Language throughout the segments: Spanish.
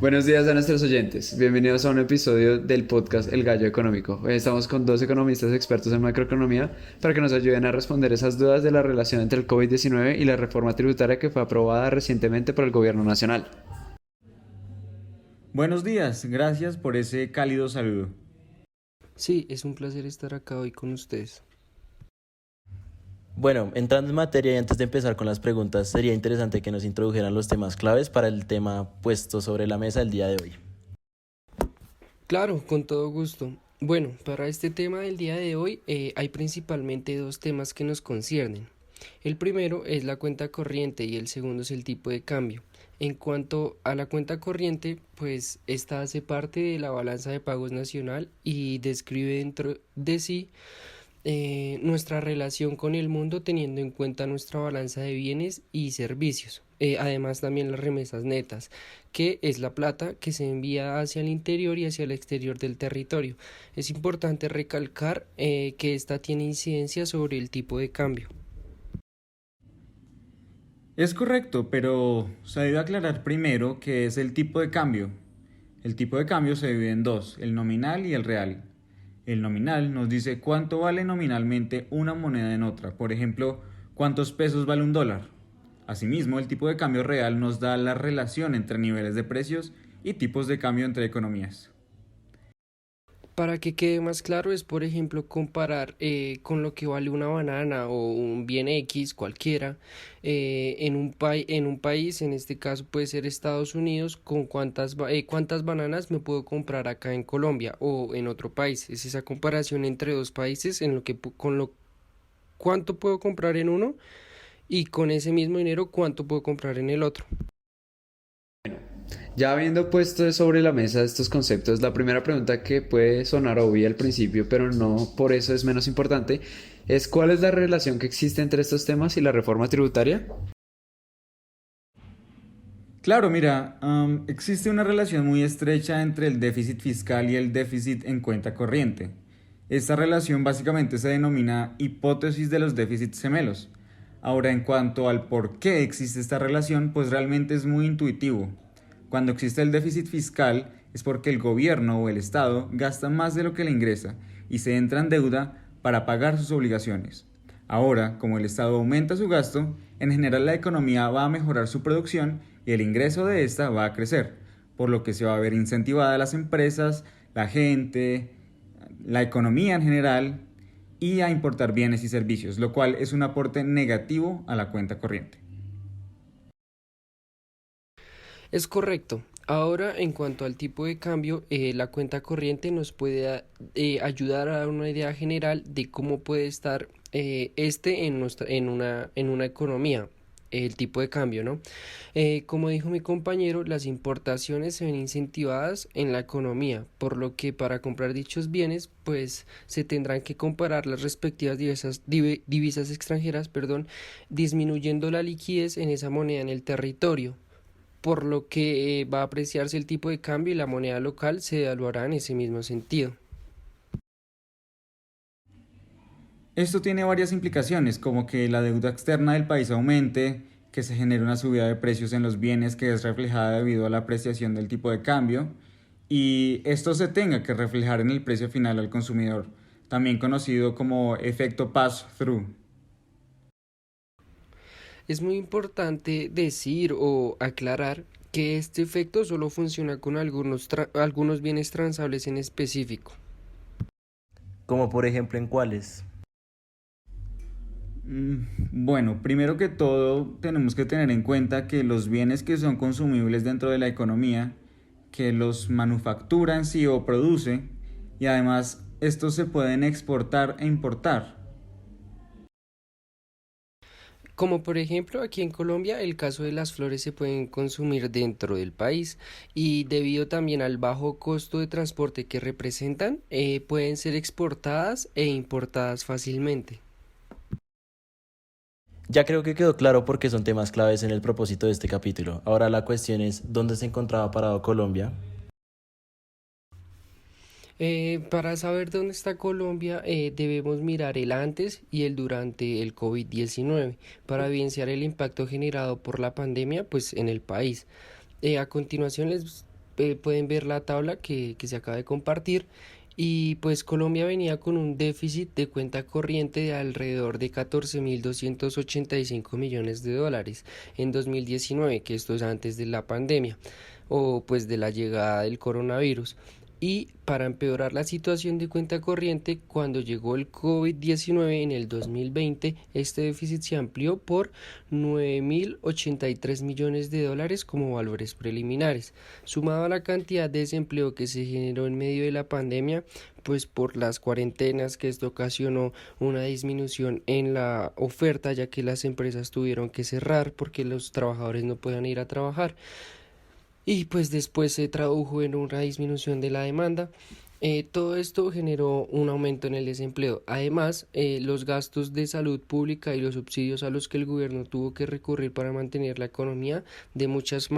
Buenos días a nuestros oyentes. Bienvenidos a un episodio del podcast El Gallo Económico. Hoy estamos con dos economistas expertos en macroeconomía para que nos ayuden a responder esas dudas de la relación entre el COVID-19 y la reforma tributaria que fue aprobada recientemente por el Gobierno Nacional. Buenos días, gracias por ese cálido saludo. Sí, es un placer estar acá hoy con ustedes. Bueno, entrando en materia y antes de empezar con las preguntas, sería interesante que nos introdujeran los temas claves para el tema puesto sobre la mesa el día de hoy. Claro, con todo gusto. Bueno, para este tema del día de hoy hay principalmente dos temas que nos conciernen. El primero es la cuenta corriente y el segundo es el tipo de cambio. En cuanto a la cuenta corriente, pues esta hace parte de la balanza de pagos nacional y describe dentro de sí nuestra relación con el mundo teniendo en cuenta nuestra balanza de bienes y servicios. Además también las remesas netas, que es la plata que se envía hacia el interior y hacia el exterior del territorio. Es importante recalcar que esta tiene incidencia sobre el tipo de cambio. Es correcto, pero se debe aclarar primero qué es el tipo de cambio. El tipo de cambio se divide en dos, el nominal y el real. El nominal nos dice cuánto vale nominalmente una moneda en otra, por ejemplo, cuántos pesos vale un dólar. Asimismo, el tipo de cambio real nos da la relación entre niveles de precios y tipos de cambio entre economías. Para que quede más claro es, por ejemplo, comparar con lo que vale una banana o un bien X cualquiera en un país, en este caso puede ser Estados Unidos, con cuántas bananas me puedo comprar acá en Colombia o en otro país. Es esa comparación entre dos países en lo que cuánto puedo comprar en uno y con ese mismo dinero cuánto puedo comprar en el otro. Ya habiendo puesto sobre la mesa estos conceptos, la primera pregunta que puede sonar obvia al principio, pero no por eso es menos importante, es ¿cuál es la relación que existe entre estos temas y la reforma tributaria? Claro, mira, existe una relación muy estrecha entre el déficit fiscal y el déficit en cuenta corriente. Esta relación básicamente se denomina hipótesis de los déficits gemelos. Ahora, en cuanto al por qué existe esta relación, pues realmente es muy intuitivo. Cuando existe el déficit fiscal es porque el gobierno o el Estado gasta más de lo que le ingresa y se entra en deuda para pagar sus obligaciones. Ahora, como el Estado aumenta su gasto, en general la economía va a mejorar su producción y el ingreso de esta va a crecer, por lo que se va a ver incentivada las empresas, la gente, la economía en general y a importar bienes y servicios, lo cual es un aporte negativo a la cuenta corriente. Es correcto. Ahora, en cuanto al tipo de cambio, la cuenta corriente nos puede ayudar a dar una idea general de cómo puede estar en una economía, el tipo de cambio, ¿no? Como dijo mi compañero, las importaciones se ven incentivadas en la economía, por lo que para comprar dichos bienes, pues se tendrán que comparar las respectivas divisas extranjeras, perdón, disminuyendo la liquidez en esa moneda en el territorio, por lo que va a apreciarse el tipo de cambio y la moneda local se devaluará en ese mismo sentido. Esto tiene varias implicaciones, como que la deuda externa del país aumente, que se genere una subida de precios en los bienes que es reflejada debido a la apreciación del tipo de cambio, y esto se tenga que reflejar en el precio final al consumidor, también conocido como efecto pass-through. Es muy importante decir o aclarar que este efecto solo funciona con algunos bienes transables en específico. Como por ejemplo en cuáles. Bueno, primero que todo tenemos que tener en cuenta que los bienes que son consumibles dentro de la economía, que los manufactura en sí o produce, y además estos se pueden exportar e importar. Como por ejemplo aquí en Colombia el caso de las flores se pueden consumir dentro del país y debido también al bajo costo de transporte que representan, pueden ser exportadas e importadas fácilmente. Ya creo que quedó claro por qué son temas claves en el propósito de este capítulo. Ahora la cuestión es, ¿dónde se encontraba parado Colombia? Para saber dónde está Colombia, debemos mirar el antes y el durante el COVID-19 para evidenciar el impacto generado por la pandemia pues, en el país. A continuación pueden ver la tabla que se acaba de compartir. Y pues Colombia venía con un déficit de cuenta corriente de alrededor de 14.285 millones de dólares en 2019, que esto es antes de la pandemia o pues de la llegada del coronavirus. Y para empeorar la situación de cuenta corriente, cuando llegó el COVID-19 en el 2020, este déficit se amplió por 9.083 millones de dólares como valores preliminares. Sumado a la cantidad de desempleo que se generó en medio de la pandemia, pues por las cuarentenas, que esto ocasionó una disminución en la oferta, ya que las empresas tuvieron que cerrar porque los trabajadores no podían ir a trabajar. Y pues después se tradujo en una disminución de la demanda. Todo esto generó un aumento en el desempleo. Además, los gastos de salud pública y los subsidios a los que el gobierno tuvo que recurrir para mantener la economía de muchas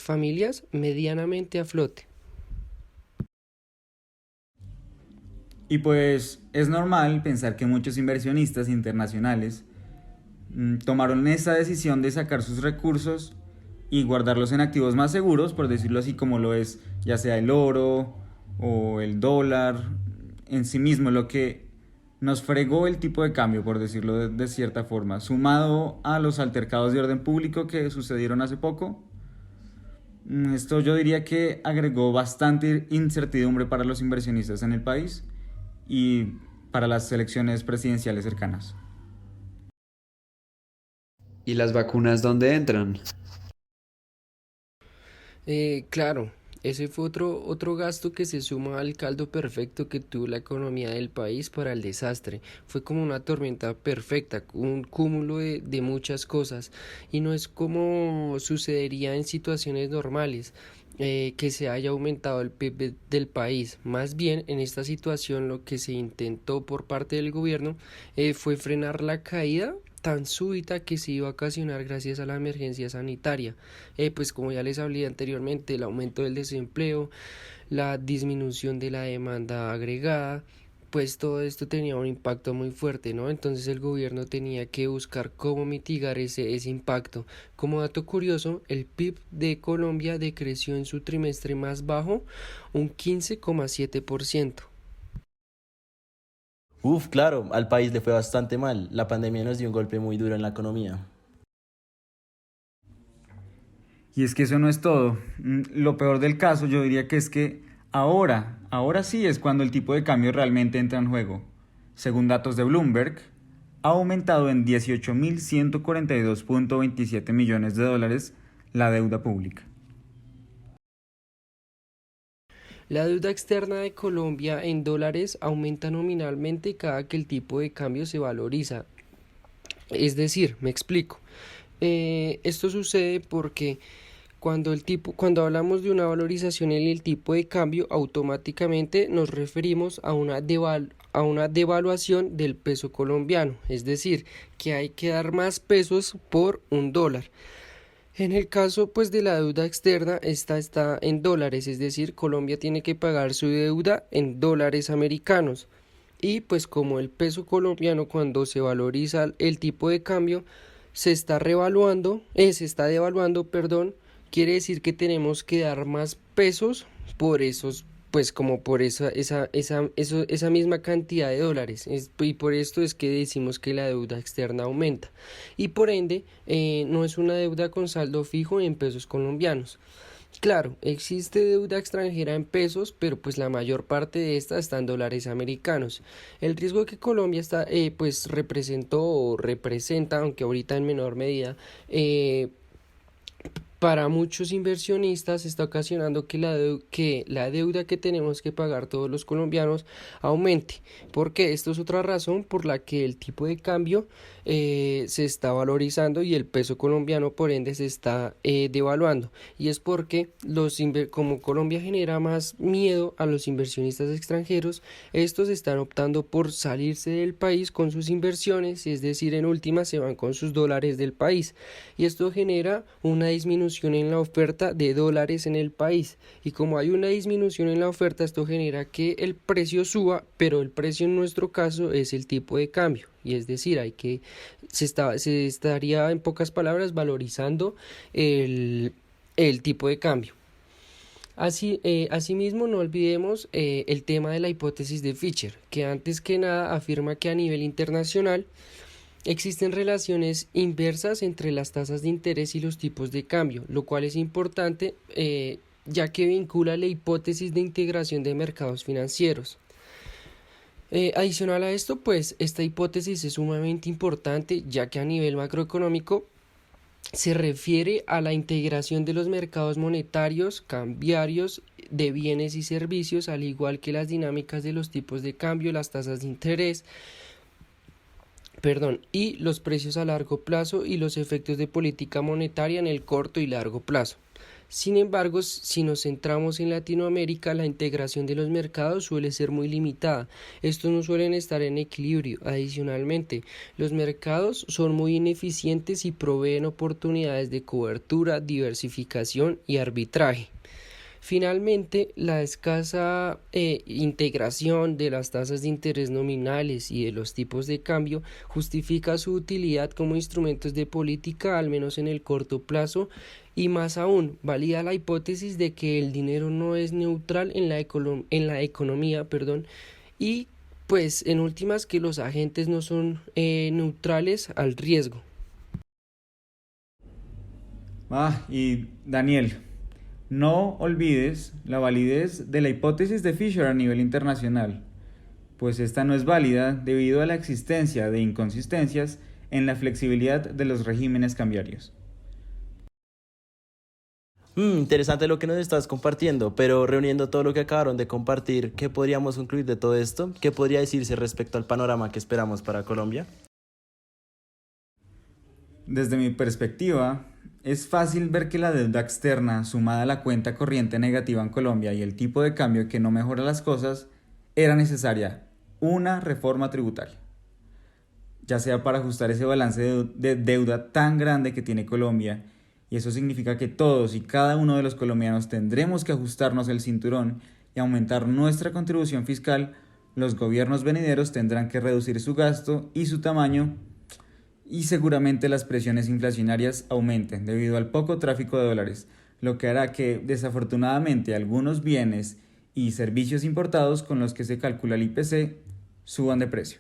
familias medianamente a flote. Y pues es normal pensar que muchos inversionistas internacionales tomaron esa decisión de sacar sus recursos y guardarlos en activos más seguros, por decirlo así, como lo es ya sea el oro o el dólar en sí mismo, lo que nos fregó el tipo de cambio, por decirlo de cierta forma, sumado a los altercados de orden público que sucedieron hace poco. Esto yo diría que agregó bastante incertidumbre para los inversionistas en el país y para las elecciones presidenciales cercanas. ¿Y las vacunas dónde entran? Claro, ese fue otro gasto que se suma al caldo perfecto que tuvo la economía del país para el desastre. Fue como una tormenta perfecta, un cúmulo de muchas cosas. Y no es como sucedería en situaciones normales. Que se haya aumentado el PIB del país. Más bien, en esta situación lo que se intentó por parte del gobierno fue frenar la caída tan súbita que se iba a ocasionar gracias a la emergencia sanitaria. Pues como ya les hablé anteriormente, el aumento del desempleo, la disminución de la demanda agregada, pues todo esto tenía un impacto muy fuerte, ¿no? Entonces el gobierno tenía que buscar cómo mitigar ese impacto. Como dato curioso, el PIB de Colombia decreció en su trimestre más bajo un 15,7%. Uf, claro, al país le fue bastante mal. La pandemia nos dio un golpe muy duro en la economía. Y es que eso no es todo. Lo peor del caso yo diría que es que ahora sí es cuando el tipo de cambio realmente entra en juego. Según datos de Bloomberg, ha aumentado en 18.142.27 millones de dólares la deuda pública. La deuda externa de Colombia en dólares aumenta nominalmente cada que el tipo de cambio se valoriza. Es decir, me explico. Esto sucede porque cuando hablamos de una valorización en el tipo de cambio, automáticamente nos referimos a a una devaluación del peso colombiano, es decir, que hay que dar más pesos por un dólar. En el caso pues de la deuda externa, esta está en dólares, es decir, Colombia tiene que pagar su deuda en dólares americanos. Y pues como el peso colombiano cuando se valoriza el tipo de cambio se está devaluando, perdón, quiere decir que tenemos que dar más pesos por esos, pues como por esa misma cantidad de dólares. Y por esto es que decimos que la deuda externa aumenta. Y por ende, no es una deuda con saldo fijo en pesos colombianos. Claro, existe deuda extranjera en pesos, pero pues la mayor parte de esta está en dólares americanos. El riesgo que Colombia pues representó o representa, aunque ahorita en menor medida, para muchos inversionistas está ocasionando que que la deuda que tenemos que pagar todos los colombianos aumente, porque esto es otra razón por la que el tipo de cambio se está valorizando y el peso colombiano por ende se está devaluando, y es porque como Colombia genera más miedo a los inversionistas extranjeros, estos están optando por salirse del país con sus inversiones, es decir, en última se van con sus dólares del país, y esto genera una disminución en la oferta de dólares en el país, y como hay una disminución en la oferta, esto genera que el precio suba, pero el precio en nuestro caso es el tipo de cambio, y es decir, se estaría en pocas palabras valorizando el tipo de cambio. Asimismo, no olvidemos el tema de la hipótesis de Fisher, que antes que nada afirma que a nivel internacional existen relaciones inversas entre las tasas de interés y los tipos de cambio, lo cual es importante ya que vincula la hipótesis de integración de mercados financieros. Adicional a esto, pues esta hipótesis es sumamente importante ya que a nivel macroeconómico se refiere a la integración de los mercados monetarios, cambiarios, de bienes y servicios, al igual que las dinámicas de los tipos de cambio, las tasas de interés, y los precios a largo plazo y los efectos de política monetaria en el corto y largo plazo. Sin embargo, si nos centramos en Latinoamérica, la integración de los mercados suele ser muy limitada. Estos no suelen estar en equilibrio. Adicionalmente, los mercados son muy ineficientes y proveen oportunidades de cobertura, diversificación y arbitraje. Finalmente, la escasa integración de las tasas de interés nominales y de los tipos de cambio justifica su utilidad como instrumentos de política, al menos en el corto plazo, y más aún, valida la hipótesis de que el dinero no es neutral en la economía, y pues en últimas que los agentes no son neutrales al riesgo. Y Daniel, no olvides la validez de la hipótesis de Fisher a nivel internacional, pues esta no es válida debido a la existencia de inconsistencias en la flexibilidad de los regímenes cambiarios. Interesante lo que nos estás compartiendo, pero reuniendo todo lo que acabaron de compartir, ¿qué podríamos concluir de todo esto? ¿Qué podría decirse respecto al panorama que esperamos para Colombia? Desde mi perspectiva, es fácil ver que la deuda externa sumada a la cuenta corriente negativa en Colombia y el tipo de cambio que no mejora las cosas, era necesaria una reforma tributaria, ya sea para ajustar ese balance de deuda tan grande que tiene Colombia, y eso significa que todos y cada uno de los colombianos tendremos que ajustarnos el cinturón y aumentar nuestra contribución fiscal. Los gobiernos venideros tendrán que reducir su gasto y su tamaño, y seguramente las presiones inflacionarias aumenten debido al poco tráfico de dólares, lo que hará que desafortunadamente algunos bienes y servicios importados con los que se calcula el IPC suban de precio.